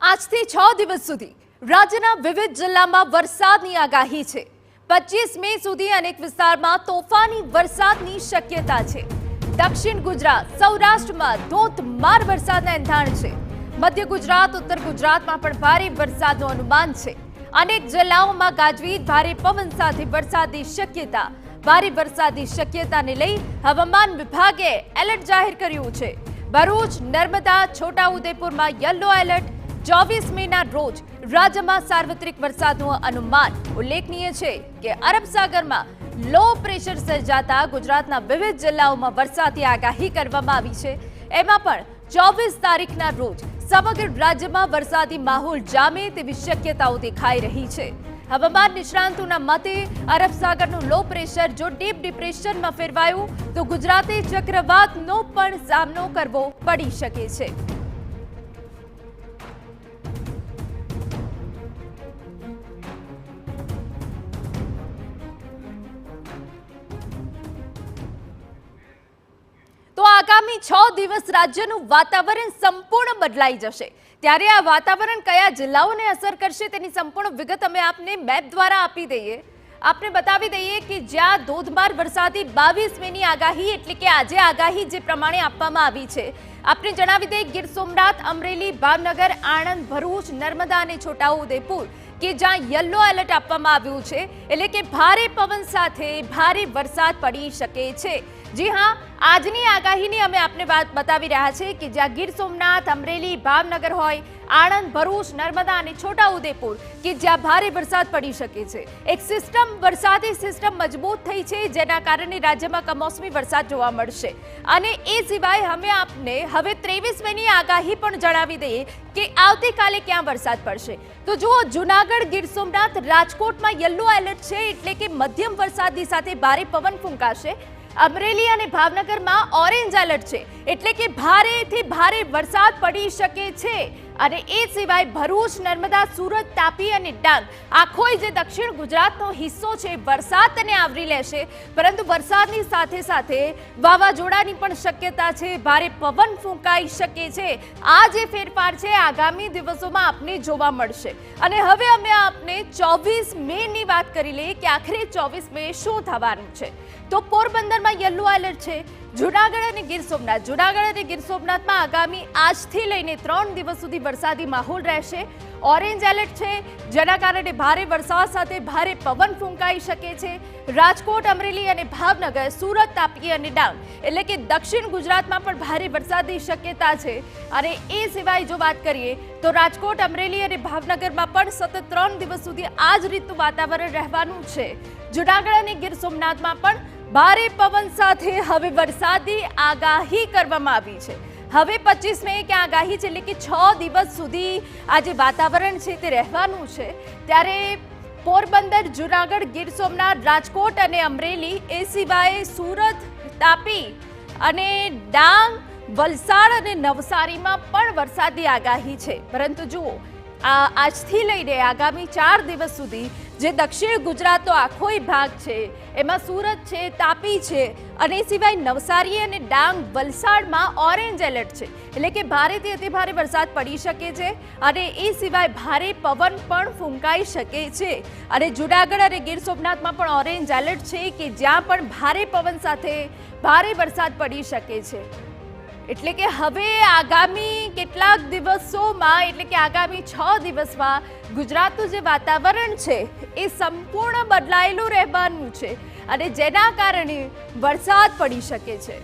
આજથી 6 દિવસ સુધી રાજ્યના વિવિધ જિલ્લામાં વરસાદની આગાહી છે। 25 મે સુધી અનેક વિસ્તારમાં તોફાની વરસાદની શક્યતા છે। દક્ષિણ ગુજરાત, સૌરાષ્ટ્રમાં ધોધમાર વરસાદના એંધાણ છે। મધ્ય ગુજરાત, ઉત્તર ગુજરાતમાં પણ ભારે વરસાદનું અનુમાન છે। અનેક જિલ્લાઓમાં ગાજવીજ, ભારે પવન સાથે વરસાદની શક્યતા। ભારે વરસાદની શક્યતાને લઈ હવામાન વિભાગે એલર્ટ જાહેર કર્યું છે। ભરૂચ, નર્મદા, છોટાઉદેપુરમાં યલો એલર્ટ। 24 મેના રોજ રાજ્યમાં સાર્વત્રિક વરસાદનું અનુમાન। ઉલ્લેખનીય છે કે અરબ સાગરમાં લો પ્રેશર સર્જાતા ગુજરાતના વિવિધ જિલ્લાઓમાં વરસાદની આગાહી કરવામાં આવી છે। એમાં પણ 24 તારીખના રોજ સમગ્ર રાજ્યમાં વરસાદી માહોલ જામે તેવી શક્યતાઓ દેખાઈ રહી છે। હવામાન નિષ્ણાંતોના મતે અરબ સાગરનું લો પ્રેશર જો ડીપ ડિપ્રેશનમાં ફેરવાયું તો ગુજરાતે ચક્રવાતનો પણ સામનો કરવો પડી શકે છે। તો આગામી 6 દિવસ રાજ્યનું વાતાવરણ સંપૂર્ણ બદલાઈ જશે। ત્યારે આ વાતાવરણ કયા જિલ્લાઓને અસર કરશે તેની સંપૂર્ણ વિગત અમે આપને મેપ દ્વારા આપી દઈએ। આપને બતાવી દઈએ કે જ્યાં ધોધમાર વરસાદી 22 મેની આગાહી એટલે કે આજે આગાહી જે પ્રમાણે આપવામાં આવી છે। આપને જણાવી દઈએ ગીર સોમનાથ, અમરેલી, ભાવનગર, આણંદ, ભરૂચ, નર્મદા અને છોટાઉદેપુર કે જ્યાં યલો એલર્ટ આપવામાં આવ્યું છે એટલે કે ભારે પવન સાથે ભારે વરસાદ પડી શકે છે। જી હા, આજની આગાહીની અમે આપને વાત બતાવી રહ્યા છે કે જ્યાં ગીર સોમનાથ, અમરેલી, ભાવનગર હોય, આણંદ, ભરૂચ, નર્મદા અને છોટાઉદેપુર કે જ્યાં ભારે વરસાદ પડી શકે છે। એક સિસ્ટમ, વરસાદી સિસ્ટમ મજબૂત થઈ છે જેના કારણે રાજ્યમાં કમોસમી વરસાદ જોવા મળશે। અને એ સિવાય અમે આપને હવે 23 મેની આગાહી પણ જણાવી દઈએ કે આવતીકાલે ક્યાં વરસાદ પડશે। તો જુઓ, જૂનાગઢ, ગીર સોમનાથ, રાજકોટમાં યલો એલર્ટ છે એટલે કે મધ્યમ વરસાદની સાથે ભારે પવન ફૂંકાશે। અમરેલી અને ભાવનગરમાં ઓરેન્જ એલર્ટ છે એટલે કે ભારેથી ભારે વરસાદ પડી શકે છે। અને એ સિવાય ભરૂચ, નર્મદા, સુરત, તાપી અને ડાંગ આખોય જે દક્ષિણ ગુજરાતનો હિસ્સો છે વરસાદ તેને આવરી લેશે। પરંતુ વરસાદની સાથે સાથે વાવાઝોડાની પણ શક્યતા છે, ભારે પવન ફૂંકાઈ શકે છે। આ જે ફેરફાર છે આગામી દિવસોમાં આપને જોવા મળશે। અને હવે અમે આપને 24 મેની વાત કરી લઈએ કે આખરે 24 મે શું થવાનું છે। તો પોરબંદરમાં યલો એલર્ટ છે। જૂનાગઢ અને ગીર સોમનાથ, જૂનાગઢ અને ગીર સોમનાથમાં આગામી આજથી લઈને 3 દિવસ સુધી વરસાદી માહોલ રહેશે। ઓરેન્જ એલર્ટ છે જેના કારણે ભારે વરસાદ સાથે ભારે પવન ફૂંકાઈ શકે છે। રાજકોટ, અમરેલી અને ભાવનગર, સુરત, તાપી અને ડાંગ એટલે કે દક્ષિણ ગુજરાતમાં પણ ભારે વરસાદની શક્યતા છે। અને એ સિવાય જો વાત કરીએ તો રાજકોટ, અમરેલી અને ભાવનગરમાં પણ સતત 3 દિવસ સુધી આ જ રીતનું વાતાવરણ રહેવાનું છે। જૂનાગઢ અને ગીર સોમનાથમાં પણ ભારે પવન સાથે હવે વરસાદની આગાહી કરવામાં આવી છે। હવે 25 મે કે આગાહી છે એટલે કે 6 દિવસ સુધી આ જે વાતાવરણ છે તે રહેવાનું છે। ત્યારે પોરબંદર, જૂનાગઢ, ગીર સોમનાથ, રાજકોટ અને અમરેલી એ સિવાય સુરત, તાપી અને ડાંગ, વલસાડ અને નવસારીમાં પણ વરસાદની આગાહી છે। પરંતુ જુઓ, આજથી લઈને આગામી 4 દિવસ સુધી જે દક્ષિણ ગુજરાતનો આખોય ભાગ છે એમાં સુરત છે, તાપી છે અને એ સિવાય નવસારી અને ડાંગ, વલસાડમાં ઓરેન્જ એલર્ટ છે એટલે કે ભારેથી અતિ ભારે વરસાદ પડી શકે છે। અને એ સિવાય ભારે પવન પણ ફૂંકાઈ શકે છે। અને જૂનાગઢ અને ગીર સોમનાથમાં પણ ઓરેન્જ એલર્ટ છે કે જ્યાં પણ ભારે પવન સાથે ભારે વરસાદ પડી શકે છે। એટલે કે હવે આગામી કેટલાક દિવસોમાં એટલે કે આગામી 6 દિવસમાં ગુજરાતનું જે વાતાવરણ છે એ સંપૂર્ણ બદલાયેલું રહેવાનું છે અને જેના કારણે વરસાદ પડી શકે છે।